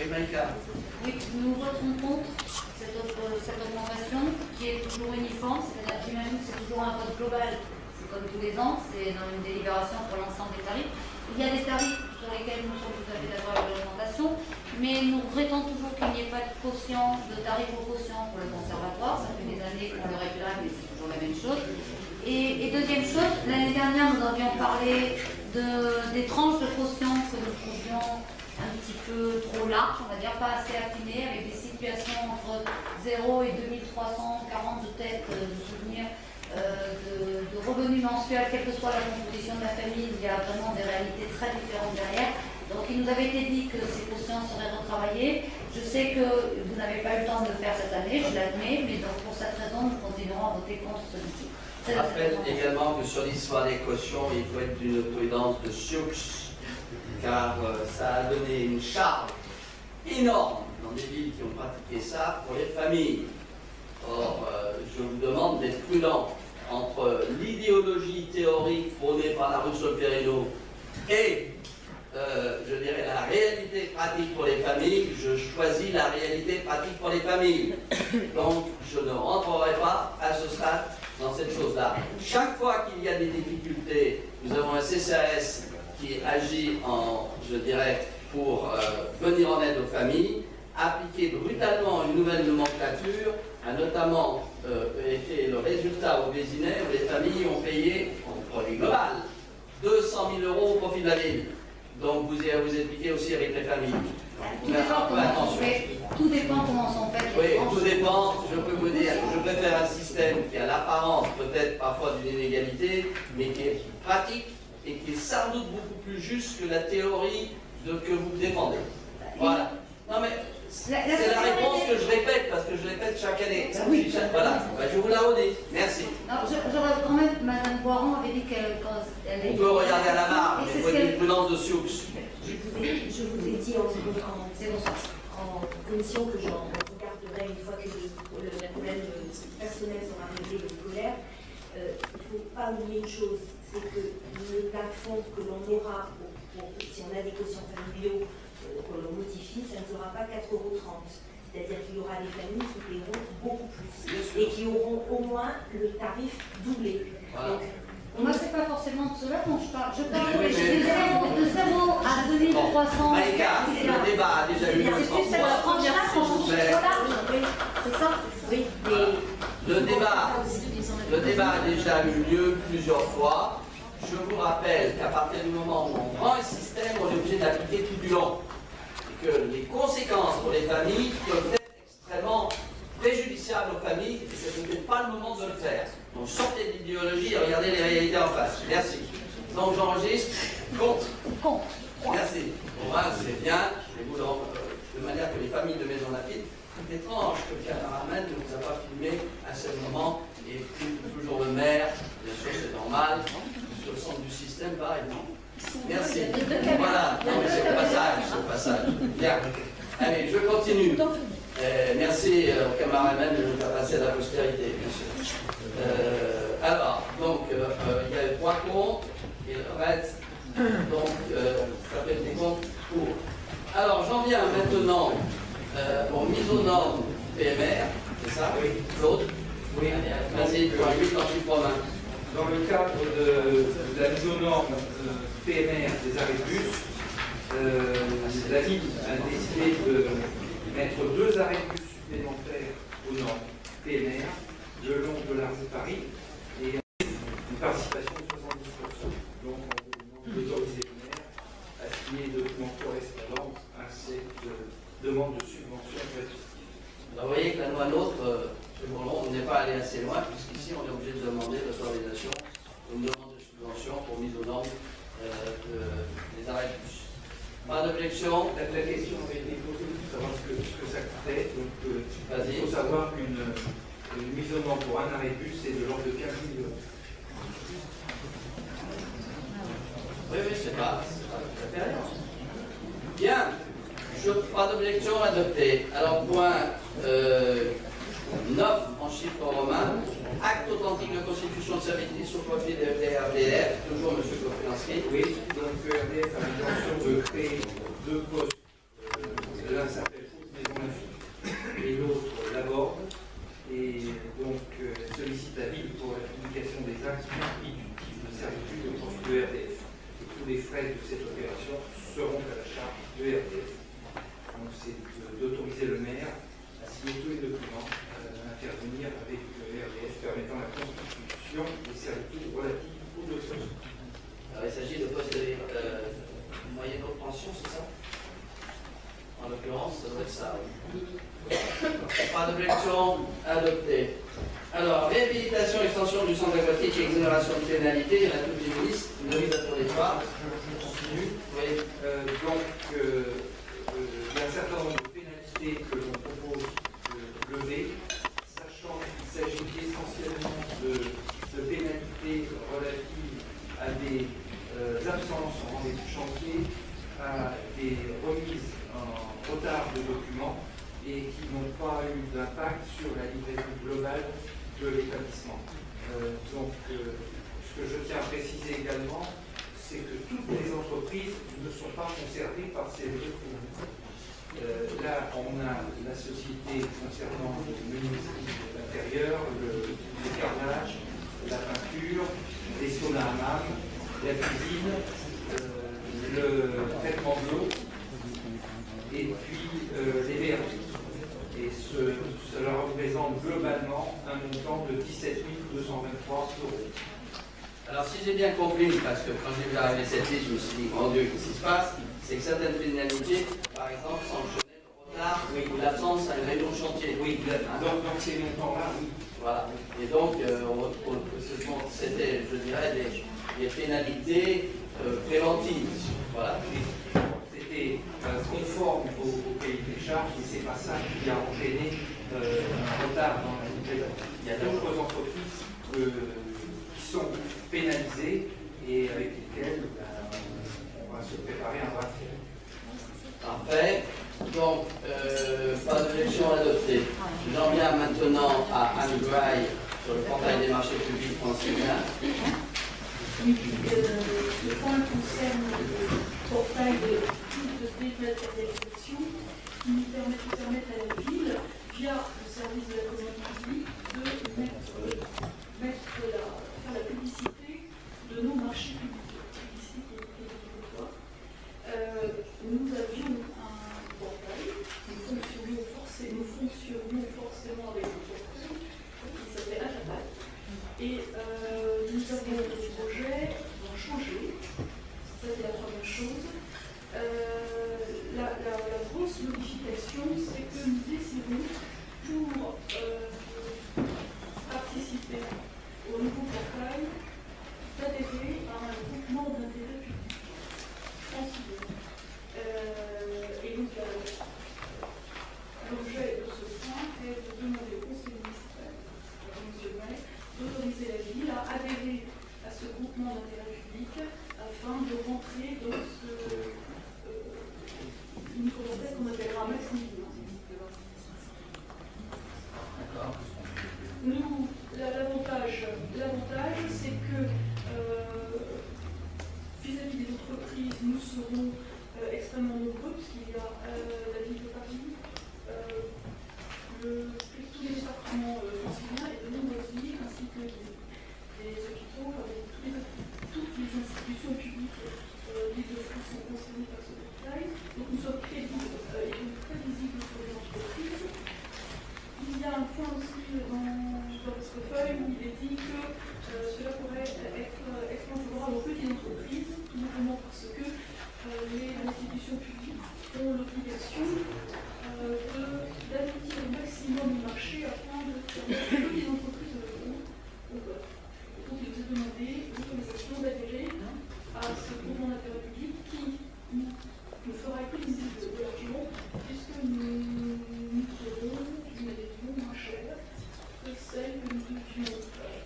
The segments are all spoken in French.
Oui, Maïka. Oui, nous voterons contre cette augmentation qui est toujours uniforme, c'est-à-dire j'imagine que c'est toujours un vote global, c'est comme tous les ans, c'est dans une délibération pour l'ensemble des tarifs. Il y a des tarifs sur lesquels nous sommes tout à fait d'accord avec l'augmentation, mais nous regrettons toujours qu'il n'y ait pas de quotient, de tarif au quotient pour le conservatoire. Ça fait des années qu'on le réclame, mais c'est toujours la même chose. Et deuxième chose, l'année dernière, nous avions parlé des tranches de quotient que nous trouvions un petit peu trop larges, on va dire, pas assez affinées, avec des situations entre 0 et 2340 de tête de souvenirs. De revenus mensuels, quelle que soit la composition de la famille, il y a vraiment des réalités très différentes derrière. Donc il nous avait été dit que ces quotients seraient retravaillés. Je sais que vous n'avez pas eu le temps de le faire cette année, je l'admets, mais donc pour cette raison, nous continuerons à voter contre celui-ci. Je rappelle également que sur l'histoire des cautions, il faut être d'une prudence de sioux, car ça a donné une charge énorme dans des villes qui ont pratiqué ça pour les familles. Or, je vous demande d'être prudent entre l'idéologie théorique prônée par la rue Solferino et, je dirais, la réalité pratique pour les familles. Je choisis la réalité pratique pour les familles. Donc, je ne rentrerai pas à ce stade dans cette chose-là. Chaque fois qu'il y a des difficultés, nous avons un CCAS qui agit je dirais, pour venir en aide aux familles. Appliquer brutalement une nouvelle nomenclature a notamment été le résultat au Vésinet où les familles ont payé, en produit global, 200 000 € au profit de la ville. Donc vous expliquez aussi avec les familles. Tout dépend comment sont faites les tranches. Oui, tout dépend. Je peux vous dire, je préfère un système qui a l'apparence peut-être parfois d'une inégalité, mais qui est pratique et qui est sans doute beaucoup plus juste que la théorie que vous défendez. Voilà. Non mais c'est la réponse que je répète, parce que je répète chaque année. Oui. Voilà, je vous la redis. Merci. J'aurais quand même, Madame Boiron avait dit qu'elle... On peut regarder à la marge, mais il faut une prudence de sioux. Je vous ai dit en commission que j'en regarderai une fois que le problème personnel sera réglé, le scolaire. Il ne faut pas oublier une chose, c'est que le plafond que l'on aura, si on a des quotients familiaux, que l'on modifie, ça ne sera pas 4,30 €. C'est-à-dire qu'il y aura des familles qui paieront beaucoup plus et qui auront au moins le tarif doublé. Voilà. Donc, moi, c'est pas forcément de cela dont je parle. Je parle de 0 à 2300. Maïka, le débat a déjà eu lieu. C'est plus cette tranche-là qu'on trouve trop large. C'est ça? Oui. Le débat a déjà eu lieu plusieurs fois. Je vous rappelle qu'à partir du moment où on prend un système, on est obligé d'appliquer tout du long. Et que les conséquences pour les familles peuvent être extrêmement préjudiciables aux familles, et ce n'était pas le moment de le faire. Donc sortez de l'idéologie et regardez les réalités en face. Merci. Donc j'enregistre. Compte. Merci. Bon, voilà, c'est bien. De manière que les familles de Maison Lafitte, c'est étrange que le caméraman ne nous a pas filmé à ce moment, et toujours le maire, bien sûr c'est normal, sur le centre du système, pareil, non? Merci. Voilà, non mais c'est le passage, Bien. Allez, je continue. Merci au caméraman de nous faire passer à la postérité, bien sûr. Alors, donc, il y a 3 comptes, et le reste, donc, ça fait des comptes pour. Alors, j'en viens maintenant aux mises aux normes PMR, c'est ça? Oui. Claude? Oui. Vas-y, pour un 8 en chiffre romain. Dans le cadre de la mise aux normes PMR des arrêts de bus, la ville a décidé de mettre 2 arrêts de bus supplémentaires aux normes PMR le long de la rue Paris et une participation de 70%. Donc on demande d'autoriser le maire à signer des documents correspondants à ces demandes de subvention gratuite. Vous voyez que la loi NOTRe, on n'est pas allé assez loin, puisqu'ici on est obligé de demander l'autorisation ou une demande de subvention pour mise aux normes des arrêts de bus. Pas d'objection? La question avait été posée pour savoir ce que ça coûtait. Donc il faut savoir qu'une mise aux normes pour un arrêt de bus, c'est de l'ordre de 15 millions. Oui, c'est pas tout à fait rien. Bien. Pas d'objection, adopté. Alors, point 9 en chiffre romain. Acte authentique de constitution de service au profit de RDF. Toujours M. Kopelanski. Oui, donc RDF a l'intention de créer 2 postes de l'INSA RDF. Donc c'est d'autoriser le maire à signer tous les documents, à intervenir avec le RDF permettant la constitution des servitudes relatives aux dotations. Alors il s'agit de postes de moyenne pension, c'est ça? En l'occurrence, ça doit être ça. Pas d'objection adoptée. Alors, réhabilitation, extension du centre aquatique et exonération de pénalité, il y en a toute une liste, ne vous attendez pas. Je continue. Oui. Il y a un certain nombre de pénalités que l'on propose de lever, sachant qu'il s'agit essentiellement de pénalités relatives à des absences en rendez-vous de chantier, à des remises en retard de documents et qui n'ont pas eu d'impact sur la livraison globale de l'établissement. Ce que je tiens à préciser également, c'est que toutes les entreprises ne sont pas concernées par ces documents. Là, on a la société concernant le menuiserie intérieur, le carrelage, la peinture, les saunas à hammam, la cuisine, le traitement de l'eau, et puis les verres. Et cela représente globalement un montant de 17 223 €. Alors si j'ai bien compris, parce que quand j'ai vu arriver cette liste, je me suis dit, mon Dieu, qu'est-ce qui se passe? C'est que certaines pénalités, par exemple, sanctionnaient le retard ou l'absence à une réunion de chantier. Oui, dans ces montants-là, oui. Voilà. Et donc, c'était, je dirais, des pénalités préventives. Voilà. C'était conforme au cahier des charges, mais ce n'est pas ça qui a entraîné un retard dans la livraison. Il y a d'autres entreprises qui sont pénalisées et avec lesquelles on va se préparer un bras de fer. Parfait. Donc, pas d'objection adoptée. J'en viens maintenant à Anne Gray sur le portail des marchés publics franciliens. Oui, le point concerne le portail de dématérialisation qui nous permet à la ville, via le service de la commande publique, de faire la publicité de nos marchés publics. Publicité qui est obligatoire. Nous avions un portail, nous fonctionnions forcément avec un portail qui s'appelait Atapat. Et nous avons des projets d'en changer. Ça, c'est la première chose. La grosse modification, c'est que nous décidons, pour participer au nouveau portail, d'adhérer à un groupement d'intérêt public francilien. Et donc, l'objet de ce point est de demander au conseil municipal, à M. le maire, d'autoriser la ville à adhérer à ce groupement d'intérêt public afin de rentrer dans une communauté qu'on appellera maximum. Nous, l'avantage, c'est que vis-à-vis des entreprises, nous serons extrêmement nombreux, puisqu'il y a la ville de Paris, tous les départements franciliens et de nombreuses villes, ainsi que les hôpitaux, toutes les institutions publiques d'Île-de-France sont concernées par ce portail. Donc nous sommes crédibles et donc très visibles pour les entreprises. Il y a un point aussi dans votre feuille où il est dit que cela pourrait être extrêmement favorable aux petites entreprises, tout simplement parce que les institutions publiques ont l'obligation d'aboutir au maximum du marché afin de permettre aux petites entreprises de répondre aux offres. Donc il vous est demandé l'autorisation d'adhérer à ce groupement d'intérêt public qui nous fera économiser de l'argent puisque nous serons une adhésion moins chère que celle que nous devions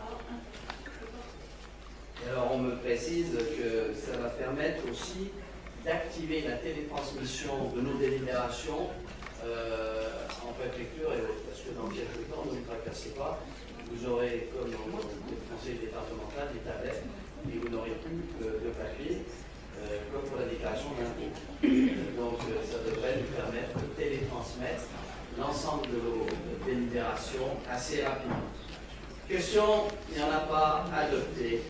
à un parti. Et alors on me précise que ça va permettre aussi d'activer la télétransmission de nos délibérations en préfecture, parce que dans quelques temps, ne vous tracassez pas, vous aurez, comme dans le conseil départemental, des tablettes et vous n'aurez plus de papier, comme pour la déclaration d'impôt. Donc ça devrait nous permettre de télétransmettre l'ensemble de vos délibérations assez rapidement. Question, il n'y en a pas adopté.